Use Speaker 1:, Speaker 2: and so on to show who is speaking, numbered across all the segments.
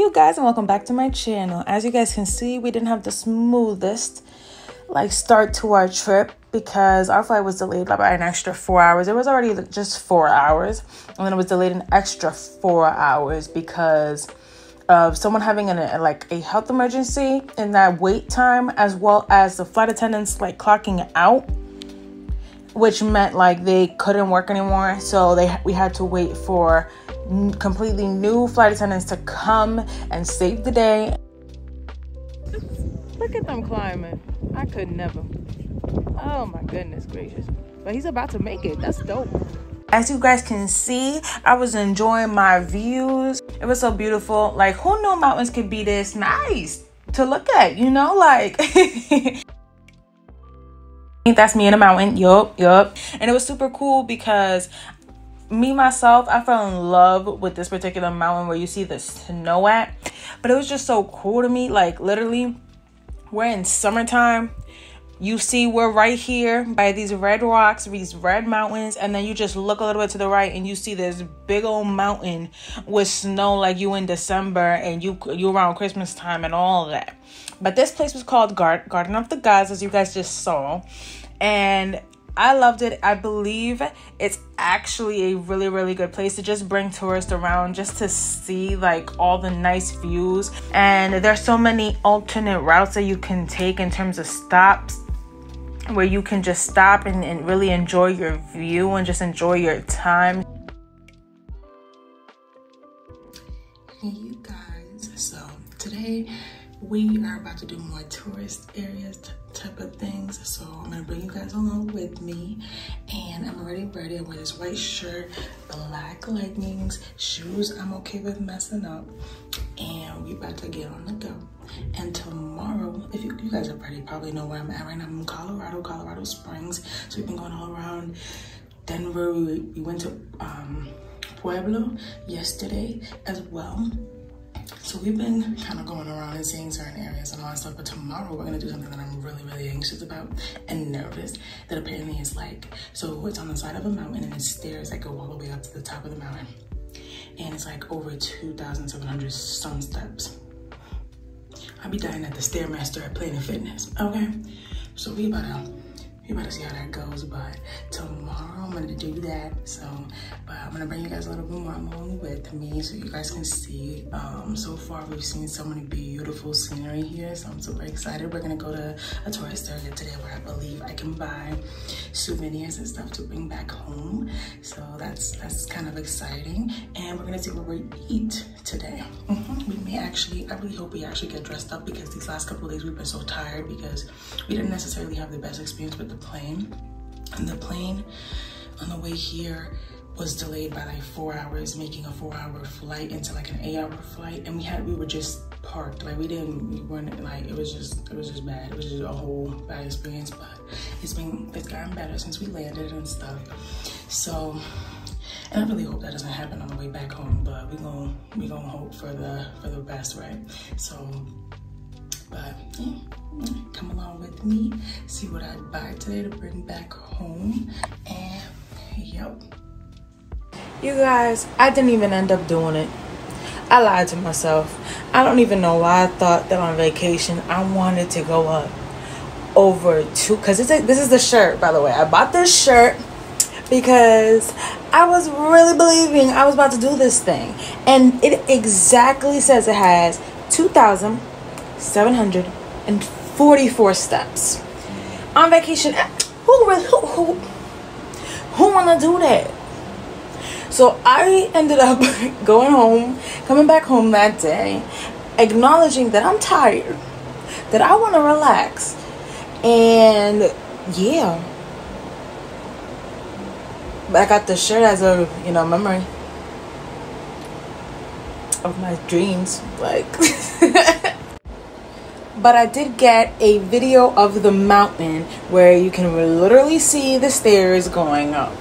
Speaker 1: you guys, and welcome back to my channel. As you guys can see, we didn't have the smoothest start to our trip because our flight was delayed by an extra 4 hours. It was already just 4 hours, and then it was delayed an extra 4 hours because of someone having a health emergency in that wait time, as well as the flight attendants clocking out, which meant they couldn't work anymore. So we had to wait for completely new flight attendants to come and save the day. Look at them climbing. I could never. Oh my goodness gracious. But he's about to make it. That's dope. As you guys can see, I was enjoying my views. It was so beautiful. Who knew mountains could be this nice to look at, That's me in a mountain. Yup. And it was super cool because myself, I fell in love with this particular mountain where you see the snow at. But it was just so cool to me. Literally, we're in summertime. You see, we're right here by these red rocks, these red mountains, and then you just look a little bit to the right and you see this big old mountain with snow like you in December and you around Christmas time and all of that. But this place was called Garden of the Gods, as you guys just saw, and I loved it. I believe it's actually a really, really good place to just bring tourists around just to see all the nice views. And there's so many alternate routes that you can take in terms of stops, where you can just stop and really enjoy your view and just enjoy your time. Hey you guys, so today we are about to do more tourist areas type of things. So I'm gonna bring you guys along with me, and I'm already ready. I wear this white shirt, black leggings, shoes I'm okay with messing up, and we about to get on the go. And tomorrow, if you guys are probably know where I'm at right now. I'm in Colorado Springs. So we've been going all around Denver. We went to Pueblo yesterday as well. So we've been kind of going around and seeing certain areas and all that stuff. But tomorrow we're gonna do something that I'm really, really anxious about and nervous. That apparently is so it's on the side of a mountain and it's stairs that go all the way up to the top of the mountain. And it's over 2,700 some steps. I'll be dying at the Stairmaster at Planet Fitness, okay? So we about to see how that goes, but tomorrow I'm gonna do that. But I'm gonna bring you guys a little bit more along with me so you guys can see. So far we've seen so many beautiful scenery here, so I'm super excited. We're gonna go to a tourist area today where I believe I can buy souvenirs and stuff to bring back home. So that's kind of exciting. And we're gonna see where we eat today. We may actually, I really hope we actually get dressed up, because these last couple of days we've been so tired because we didn't necessarily have the best experience with the plane. And the plane on the way here was delayed by 4 hours, making a 4-hour flight into an 8-hour flight. And we were just parked. It was just bad. It was just a whole bad experience, but it's gotten better since we landed and stuff. So, and I really hope that doesn't happen on the way back home, but we gonna hope for the best, right? So, but yeah, come along with me, see what I buy today to bring back home. And yep. You guys, I didn't even end up doing it. I lied to myself. I don't even know why I thought that on vacation I wanted to go up over because this is the shirt, by the way. I bought this shirt because I was really believing I was about to do this thing. And it exactly says it has 2,744 steps. On vacation, who wanna do that? So I ended up coming back home that day, acknowledging that I'm tired, that I want to relax, and yeah. But I got the shirt as a memory of my dreams, But I did get a video of the mountain where you can literally see the stairs going up.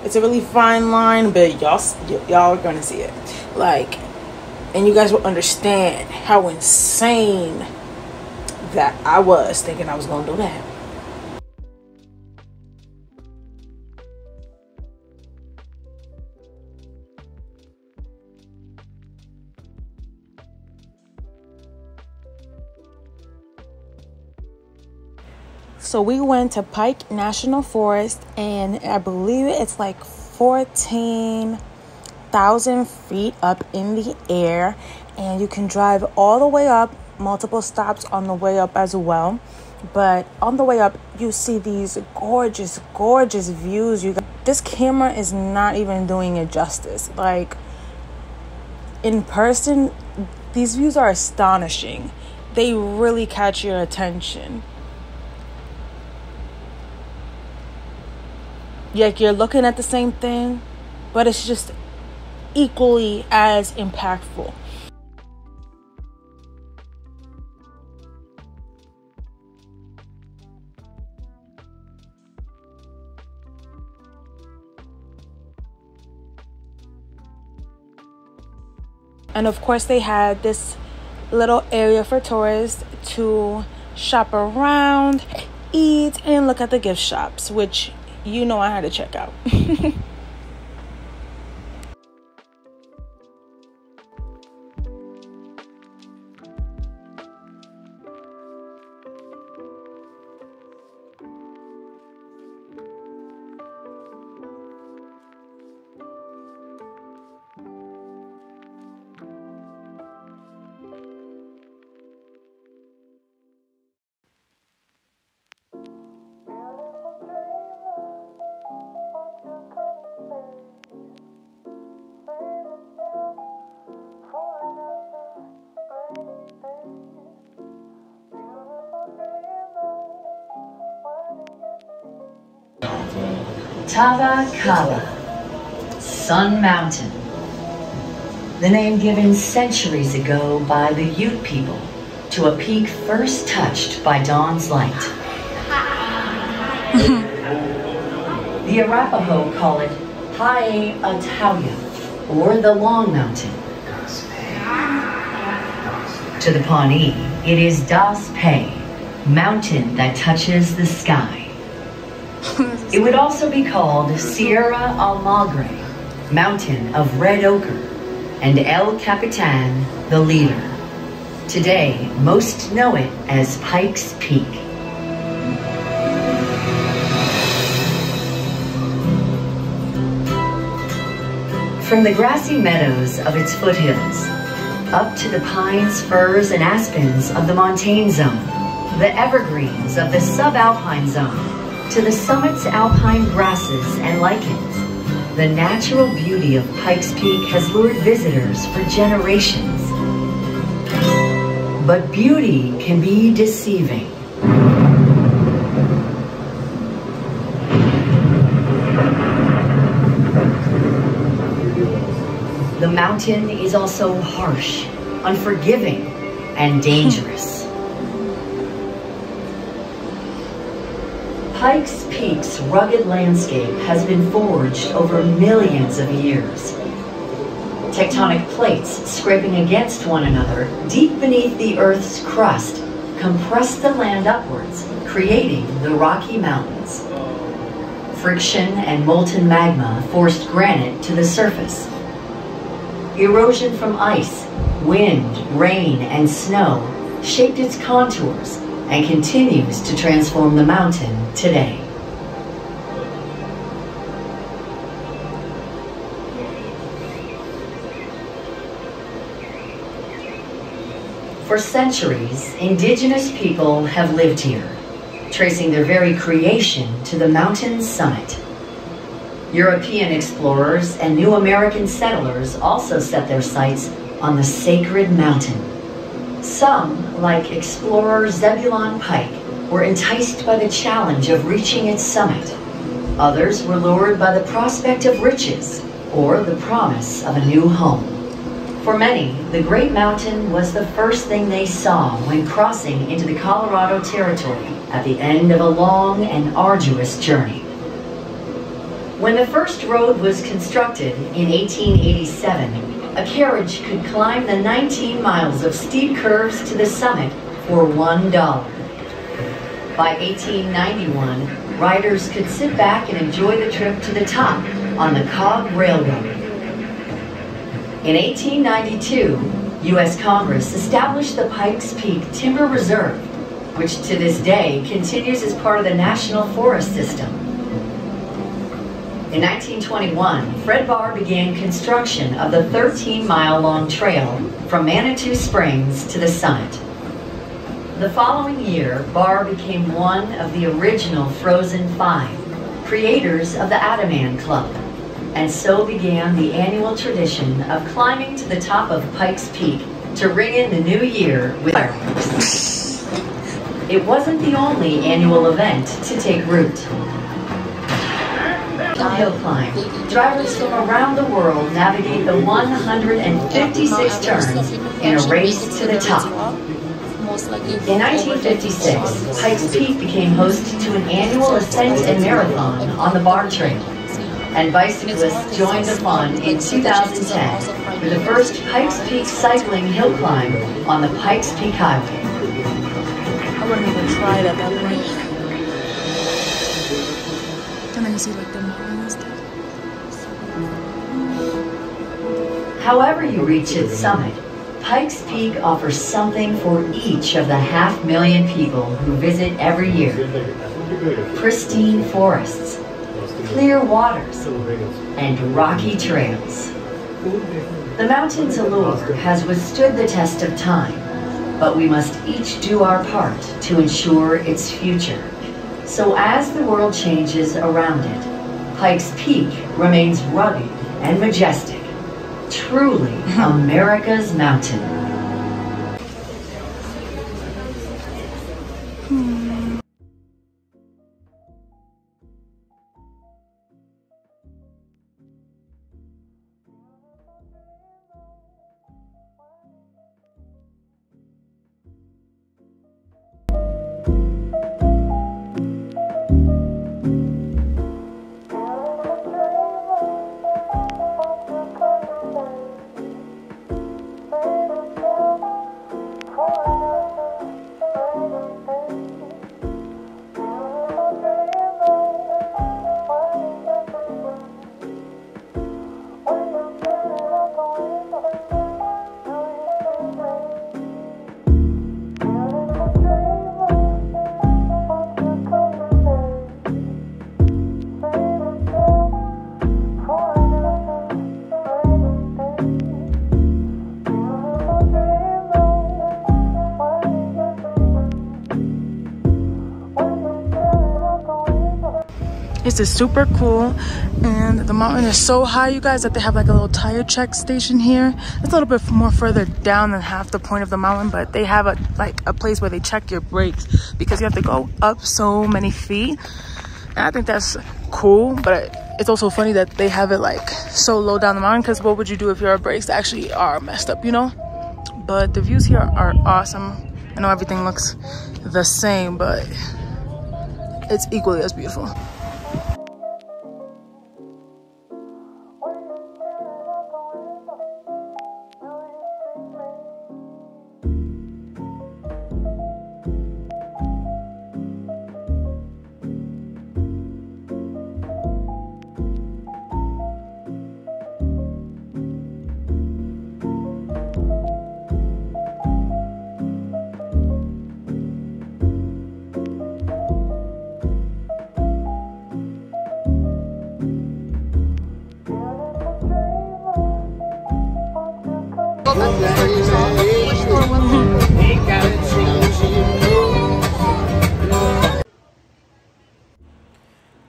Speaker 1: It's a really fine line, but y'all are gonna see it. And you guys will understand how insane that I was thinking I was gonna do that. So we went to Pike National Forest, and I believe it's like 14,000 feet up in the air, and you can drive all the way up, multiple stops on the way up as well. But on the way up, you see these gorgeous, gorgeous views. This camera is not even doing it justice. Like, in person, these views are astonishing. They really catch your attention. Like, you're looking at the same thing, but it's just equally as impactful. And of course, they had this little area for tourists to shop around, eat, and look at the gift shops, which you know I had to check out.
Speaker 2: Tavakala, Sun Mountain. The name given centuries ago by the Ute people to a peak first touched by dawn's light. The Arapaho call it Hae Atauya, or the Long Mountain. To the Pawnee, it is Das Pei, mountain that touches the sky. It would also be called Sierra Almagre, mountain of red ochre, and El Capitan, the leader. Today, most know it as Pikes Peak. From the grassy meadows of its foothills, up to the pines, firs, and aspens of the montane zone, the evergreens of the subalpine zone, to the summit's alpine grasses and lichens, the natural beauty of Pikes Peak has lured visitors for generations. But beauty can be deceiving. The mountain is also harsh, unforgiving, and dangerous. Pikes Peak's rugged landscape has been forged over millions of years. Tectonic plates scraping against one another deep beneath the Earth's crust compress the land upwards, creating the Rocky Mountains. Friction and molten magma forced granite to the surface. Erosion from ice, wind, rain, and snow shaped its contours and continues to transform the mountain today. For centuries, indigenous people have lived here, tracing their very creation to the mountain's summit. European explorers and new American settlers also set their sights on the sacred mountain. Some, like explorer Zebulon Pike, were enticed by the challenge of reaching its summit. Others were lured by the prospect of riches or the promise of a new home. For many, the Great Mountain was the first thing they saw when crossing into the Colorado Territory at the end of a long and arduous journey. When the first road was constructed in 1887, a carriage could climb the 19 miles of steep curves to the summit for $1. By 1891, riders could sit back and enjoy the trip to the top on the Cog Railroad. In 1892, U.S. Congress established the Pikes Peak Timber Reserve, which to this day continues as part of the National Forest System. In 1921, Fred Barr began construction of the 13-mile-long trail from Manitou Springs to the summit. The following year, Barr became one of the original Frozen Five, creators of the Ataman Club, and so began the annual tradition of climbing to the top of Pikes Peak to ring in the new year with fireworks. It wasn't the only annual event to take root. Hill climb. Drivers from around the world navigate the 156 turns in a race to the top. In 1956, Pikes Peak became host to an annual ascent and marathon on the Barr Trail, and bicyclists joined the fun in 2010 for the first Pikes Peak cycling hill climb on the Pikes Peak Highway.
Speaker 1: I wouldn't even try it at that point. And then you see like the mountains.
Speaker 2: However you reach its summit, Pikes Peak offers something for each of the 500,000 people who visit every year. Pristine forests, clear waters, and rocky trails. The mountain's allure has withstood the test of time, but we must each do our part to ensure its future. So as the world changes around it, Pikes Peak remains rugged and majestic, truly America's mountain.
Speaker 1: This is super cool, and the mountain is so high, you guys, that they have like a little tire check station here. It's a little bit more further down than half the point of the mountain, but they have a place where they check your brakes because you have to go up so many feet. And I think that's cool, but it's also funny that they have it like so low down the mountain, because what would you do if your brakes actually are messed up, you know? But the views here are awesome. I know everything looks the same, but it's equally as beautiful.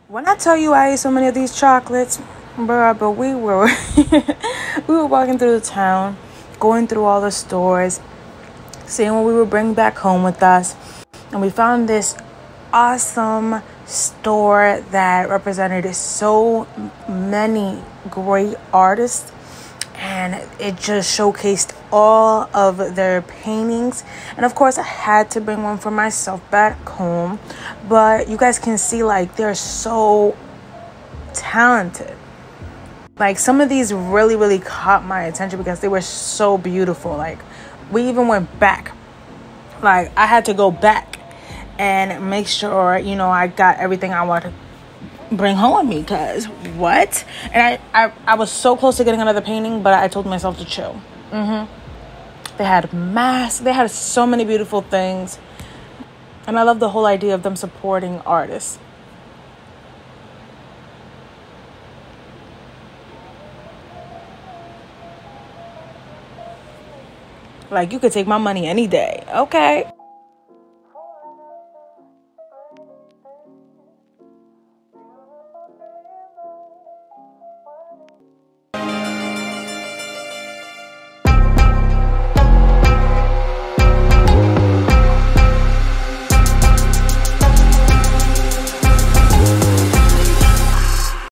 Speaker 1: When I tell you I ate so many of these chocolates, bruh, but we were we were walking through the town, going through all the stores, seeing what we would bring back home with us, and we found this awesome store that represented so many great artists, and it just showcased all of their paintings. And of course I had to bring one for myself back home, but you guys can see like they're so talented. Like some of these really caught my attention because they were so beautiful. Like we even went back, like I had to go back and make sure, you know, I got everything I wanted to bring home with me, because what? And I was so close to getting another painting, but I told myself to chill. They had masks, they had so many beautiful things. And I love the whole idea of them supporting artists. Like, you could take my money any day. Okay.